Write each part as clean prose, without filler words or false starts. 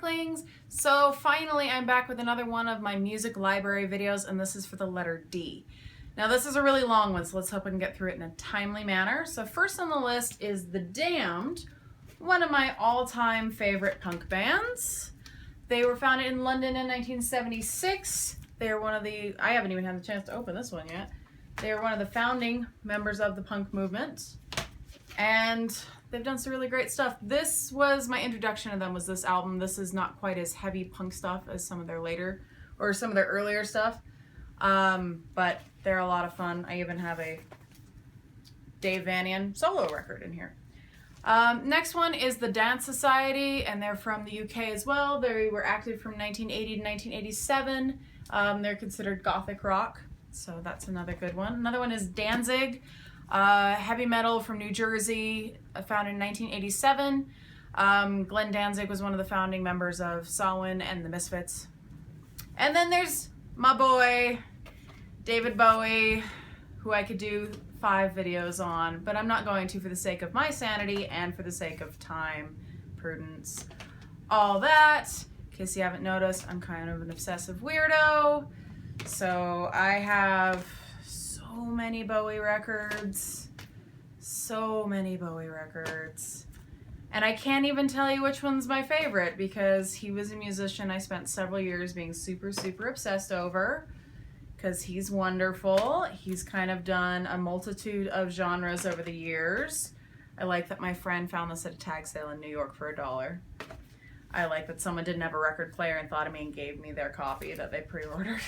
Darklings. So finally I'm back with another one of my music library videos, and this is for the letter D. Now this is a really long one, so let's hope I can get through it in a timely manner. So first on the list is The Damned, one of my all-time favorite punk bands. They were founded in London in 1976. They are one of the, I haven't even had the chance to open this one yet. They are one of the founding members of the punk movement. And they've done some really great stuff. This was my introduction to them, was this album. This is not quite as heavy punk stuff as some of their later, or some of their earlier stuff. But they're a lot of fun. I even have a Dave Vanian solo record in here. Next one is the Dance Society, and they're from the UK as well. They were active from 1980 to 1987. They're considered Gothic rock, so that's another good one. Another one is Danzig. Heavy metal from New Jersey, founded in 1987. Glenn Danzig was one of the founding members of Samhain and the Misfits. And then there's my boy, David Bowie, who I could do 5 videos on, but I'm not going to for the sake of my sanity and for the sake of time, prudence, all that. In case you haven't noticed, I'm kind of an obsessive weirdo. So I have so many Bowie records, and I can't even tell you which one's my favorite because he was a musician I spent several years being super obsessed over, because he's wonderful. He's kind of done a multitude of genres over the years. I like that my friend found this at a tag sale in New York for $1. I like that someone didn't have a record player and thought of me and gave me their copy that they pre-ordered.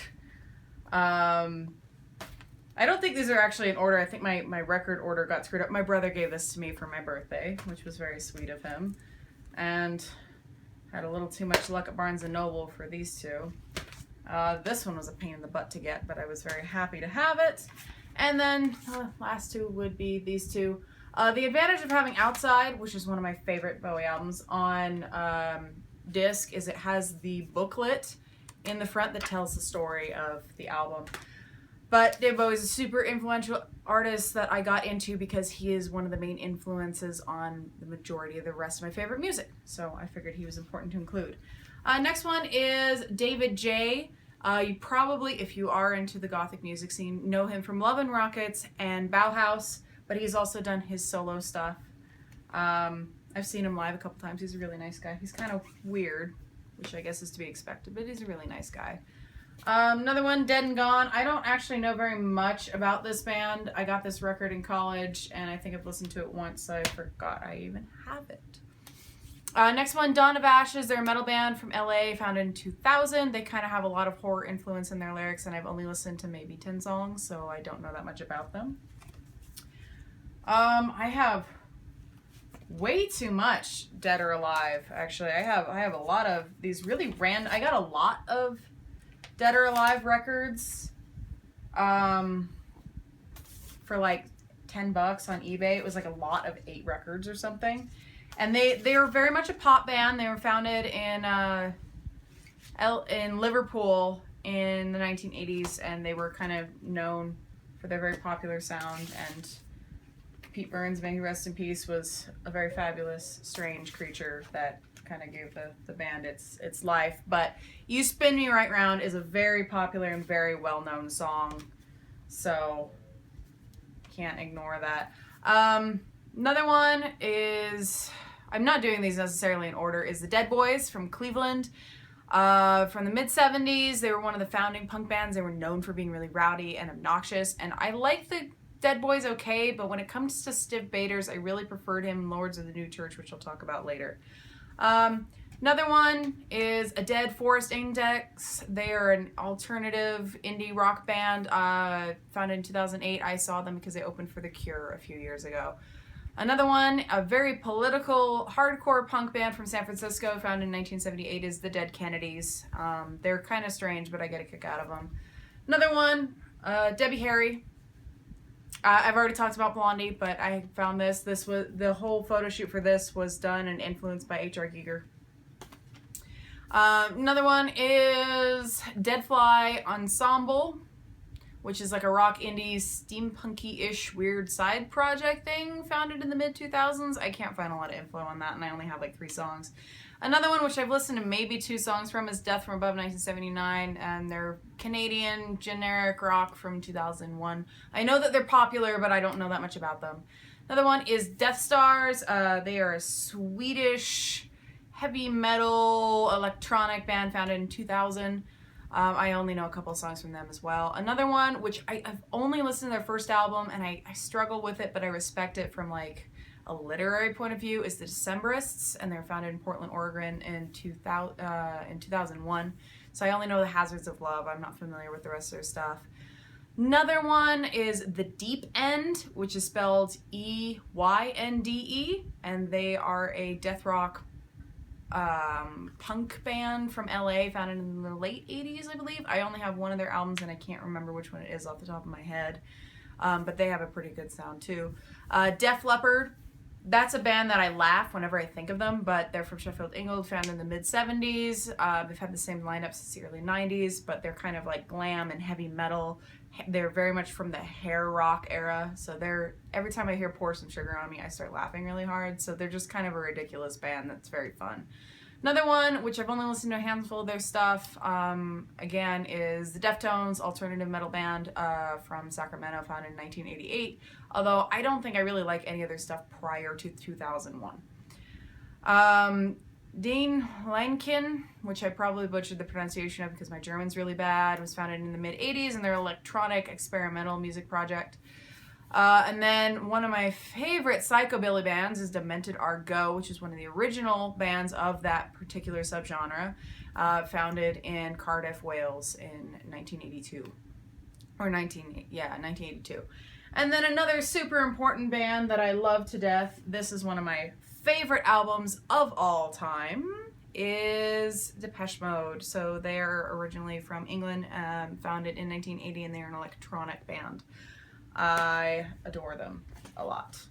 I don't think these are actually in order. I think my record order got screwed up. My brother gave this to me for my birthday, which was very sweet of him. And had a little too much luck at Barnes & Noble for these two. This one was a pain in the butt to get, but I was very happy to have it. And then last two would be these two. The advantage of having Outside, which is one of my favorite Bowie albums, on disc is it has the booklet in the front that tells the story of the album. But David Bowie is a super influential artist that I got into because he is one of the main influences on the majority of the rest of my favorite music. So I figured he was important to include. Next one is David J. You probably, if you are into the Gothic music scene, know him from Love and Rockets and Bauhaus, but he's also done his solo stuff. I've seen him live a couple times. He's a really nice guy. He's kind of weird, which I guess is to be expected, but he's a really nice guy. Another one, Dead and Gone. I don't actually know very much about this band. I got this record in college, and I think I've listened to it once, so I forgot I even have it. Next one, Dawn of Ashes. They're a metal band from LA, founded in 2000. They kind of have a lot of horror influence in their lyrics, and I've only listened to maybe 10 songs, so I don't know that much about them. I have way too much Dead or Alive, actually. I have a lot of these really random. I got a lot of Dead or Alive records for like $10 on eBay. It was like a lot of 8 records or something. And they were very much a pop band. They were founded in Liverpool in the 1980s, and they were kind of known for their very popular sound. And Pete Burns, may he rest in peace, was a very fabulous, strange creature that kind of gave the band its life. But You Spin Me Right Round is a very popular and very well-known song, so can't ignore that. Another one is, I'm not doing these necessarily in order, is the Dead Boys from Cleveland. From the mid-70s, they were one of the founding punk bands. They were known for being really rowdy and obnoxious, and I like the Dead Boys okay, but when it comes to Stiv Bators, I really preferred him in Lords of the New Church, which I'll talk about later. Another one is A Dead Forest Index. They are an alternative indie rock band founded in 2008. I saw them because they opened for The Cure a few years ago. Another one, a very political hardcore punk band from San Francisco founded in 1978 is The Dead Kennedys. They're kind of strange, but I get a kick out of them. Another one, Debbie Harry. I've already talked about Blondie, but I found this. This was the whole photo shoot for this was done and influenced by H.R. Giger. Another one is Deadfly Ensemble, which is like a rock indie steampunky-ish weird side project thing founded in the mid-2000s. I can't find a lot of info on that, and I only have like 3 songs. Another one, which I've listened to maybe 2 songs from, is Death from Above 1979, and they're Canadian generic rock from 2001. I know that they're popular, but I don't know that much about them. Another one is Deathstars. They are a Swedish heavy metal electronic band founded in 2000. I only know a couple of songs from them as well. Another one, which I've only listened to their first album, and I struggle with it, but I respect it from like a literary point of view, is the Decemberists, and they're founded in Portland, Oregon in 2001. So I only know the Hazards of Love. I'm not familiar with the rest of their stuff. Another one is the Deep End, which is spelled Eynde, and they are a death rock punk band from LA, founded in the late 80s, I believe. I only have one of their albums, and I can't remember which one it is off the top of my head, but they have a pretty good sound too. Leppard. That's a band that I laugh whenever I think of them, but they're from Sheffield, England, founded in the mid-70s. They've had the same lineup since the early 90s, but they're kind of like glam and heavy metal. They're very much from the hair rock era, so every time I hear Pour Some Sugar on Me, I start laughing really hard, so they're just kind of a ridiculous band that's very fun. Another one, which I've only listened to a handful of their stuff, again, is the Deftones, alternative metal band from Sacramento, founded in 1988, although I don't think I really like any of their stuff prior to 2001. Lakaien, which I probably butchered the pronunciation of because my German's really bad, was founded in the mid-80s, and they're an electronic experimental music project. And then one of my favorite psychobilly bands is Demented, which is one of the original bands of that particular subgenre, founded in Cardiff, Wales in 1982. 1982. And then another super important band that I love to death, this is one of my favorite albums of all time, is Depeche Mode. So they're originally from England, founded in 1980, and they're an electronic band. I adore them a lot.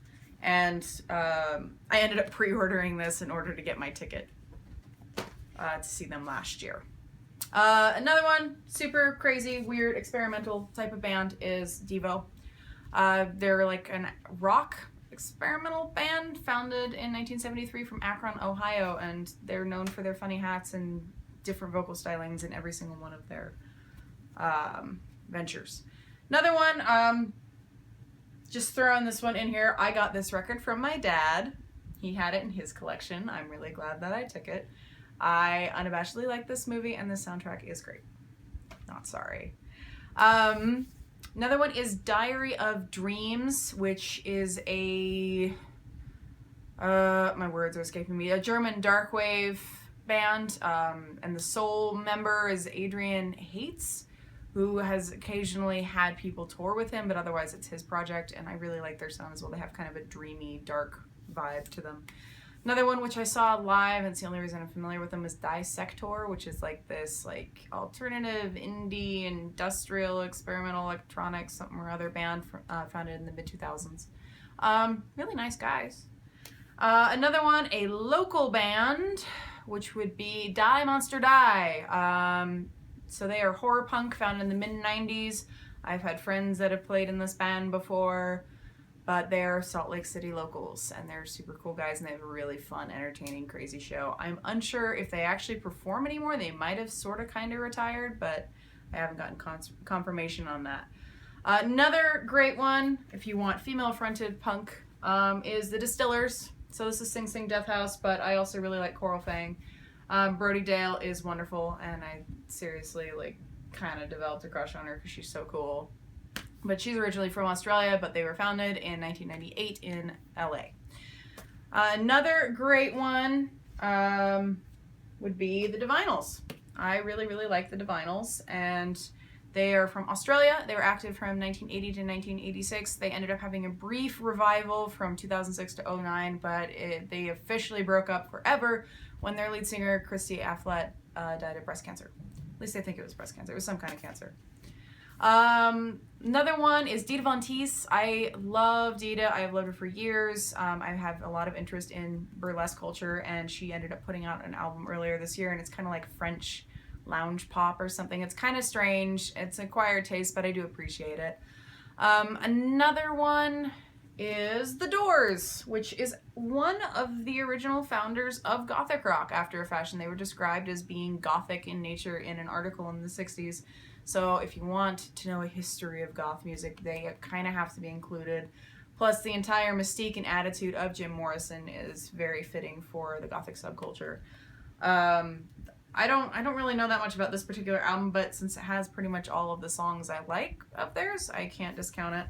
And I ended up pre-ordering this in order to get my ticket to see them last year. Another one, super crazy, weird, experimental type of band is Devo. They're like a rock experimental band founded in 1973 from Akron, Ohio, and they're known for their funny hats and different vocal stylings in every single one of their ventures. Another one, just throwing this one in here, I got this record from my dad. He had it in his collection. I'm really glad that I took it. I unabashedly like this movie, and the soundtrack is great. Not sorry. Another one is Diary of Dreams, which is my words are escaping me, a German Darkwave band, and the sole member is Adrian Hates, who has occasionally had people tour with him, but otherwise it's his project, and I really like their sound as well. They have kind of a dreamy, dark vibe to them. Another one which I saw live, and it's the only reason I'm familiar with them, is Sektor, which is like this like alternative indie industrial experimental electronics something or other band founded in the mid-2000s. Really nice guys. Another one, a local band, which would be DieMonsterDie. So they are horror punk, founded in the mid-90s. I've had friends that have played in this band before, but they're Salt Lake City locals, and they're super cool guys, and they have a really fun, entertaining, crazy show. I'm unsure if they actually perform anymore. They might have sort of kind of retired, but I haven't gotten confirmation on that. Another great one, if you want female-fronted punk, is the Distillers. So this is Sing Sing Death House, but I also really like Coral Fang. Brody Dale is wonderful, and I seriously kind of developed a crush on her because she's so cool. But she's originally from Australia, but they were founded in 1998 in LA. Another great one would be the Divinyls. I really, really like the Divinyls, and they are from Australia. They were active from 1980 to 1986. They ended up having a brief revival from 2006 to 2009, but they officially broke up forever when their lead singer, Christy Afflet, died of breast cancer. At least I think it was breast cancer. It was some kind of cancer. Another one is Dita von Teese. I love Dita. I have loved her for years. I have a lot of interest in burlesque culture, and she ended up putting out an album earlier this year, and it's kind of like French lounge pop or something. It's kind of strange. It's an acquired taste, but I do appreciate it. Another one is The Doors, which is one of the original founders of Gothic rock after a fashion. They were described as being Gothic in nature in an article in the 60s. So if you want to know a history of goth music, they kind of have to be included. Plus, the entire mystique and attitude of Jim Morrison is very fitting for the Gothic subculture. I don't really know that much about this particular album, but since it has pretty much all of the songs I like of theirs, I can't discount it.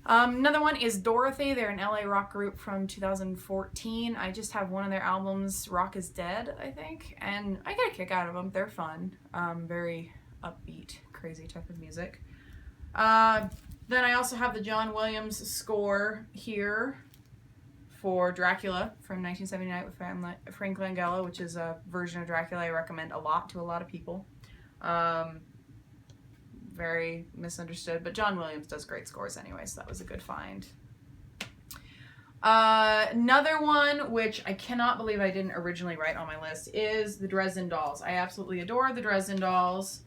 Another one is Dorothy. They're an LA rock group from 2014. I just have one of their albums, Rock is Dead, I think, and I get a kick out of them. They're fun. Very upbeat, crazy type of music. Then I also have the John Williams score here for Dracula from 1979 with Frank Langella, which is a version of Dracula I recommend a lot to a lot of people. Very misunderstood, but John Williams does great scores anyway, so that was a good find. Another one, which I cannot believe I didn't originally write on my list, is the Dresden Dolls. I absolutely adore the Dresden Dolls.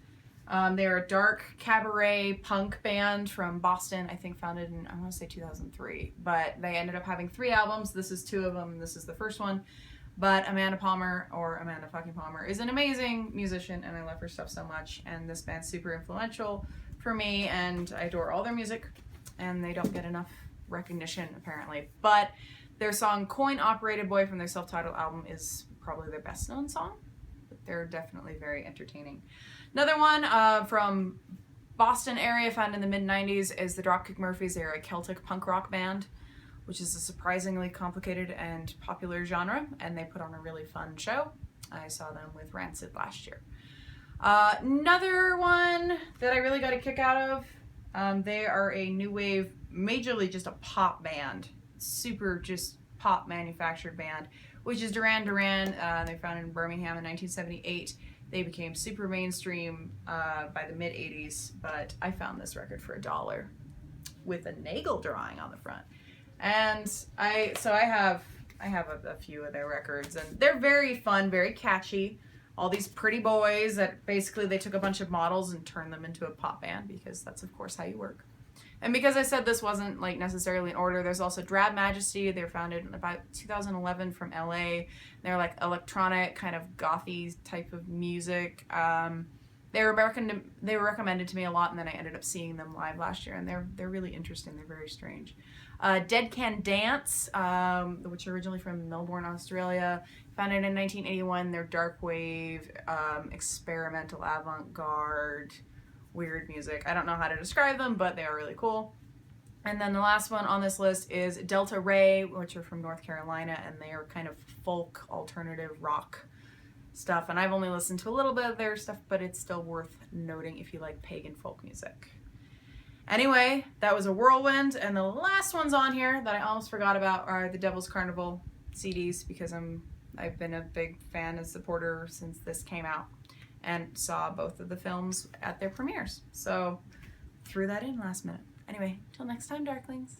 They're a dark cabaret punk band from Boston, I think founded in, I want to say 2003, but they ended up having 3 albums. This is 2 of them, and this is the first one. But Amanda Palmer, or Amanda fucking Palmer, is an amazing musician, and I love her stuff so much. And this band's super influential for me, and I adore all their music, and they don't get enough recognition, apparently. But their song Coin Operated Boy from their self-titled album is probably their best known song, but they're definitely very entertaining. Another one from Boston area, found in the mid-90s, is the Dropkick Murphys. They're a Celtic punk rock band, which is a surprisingly complicated and popular genre, and they put on a really fun show. I saw them with Rancid last year. Another one that I really got a kick out of, they are a new wave, majorly just a pop band, super just pop manufactured band, which is Duran Duran. They founded in Birmingham in 1978. They became super mainstream by the mid-80s, but I found this record for $1 with a Nagel drawing on the front. And I have a few of their records, and they're very fun, very catchy. All these pretty boys that basically they took a bunch of models and turned them into a pop band, because that's of course how you work. And because I said this wasn't like necessarily in order, there's also Drab Majesty. They're founded in about 2011 from LA. They're like electronic kind of gothy type of music. They were recommended to me a lot, and then I ended up seeing them live last year, and they're really interesting. They're very strange. Dead Can Dance, which are originally from Melbourne, Australia, founded in 1981. They're darkwave, experimental avant-garde, weird music. I don't know how to describe them, but they are really cool. And then the last one on this list is Delta Ray, which are from North Carolina, and they are kind of folk alternative rock stuff. And I've only listened to a little bit of their stuff, but it's still worth noting if you like pagan folk music. Anyway, that was a whirlwind, and the last ones on here that I almost forgot about are the Devil's Carnival CDs, because I've been a big fan and supporter since this came out, and saw both of the films at their premieres. So threw that in last minute. Anyway, till next time, Darklings.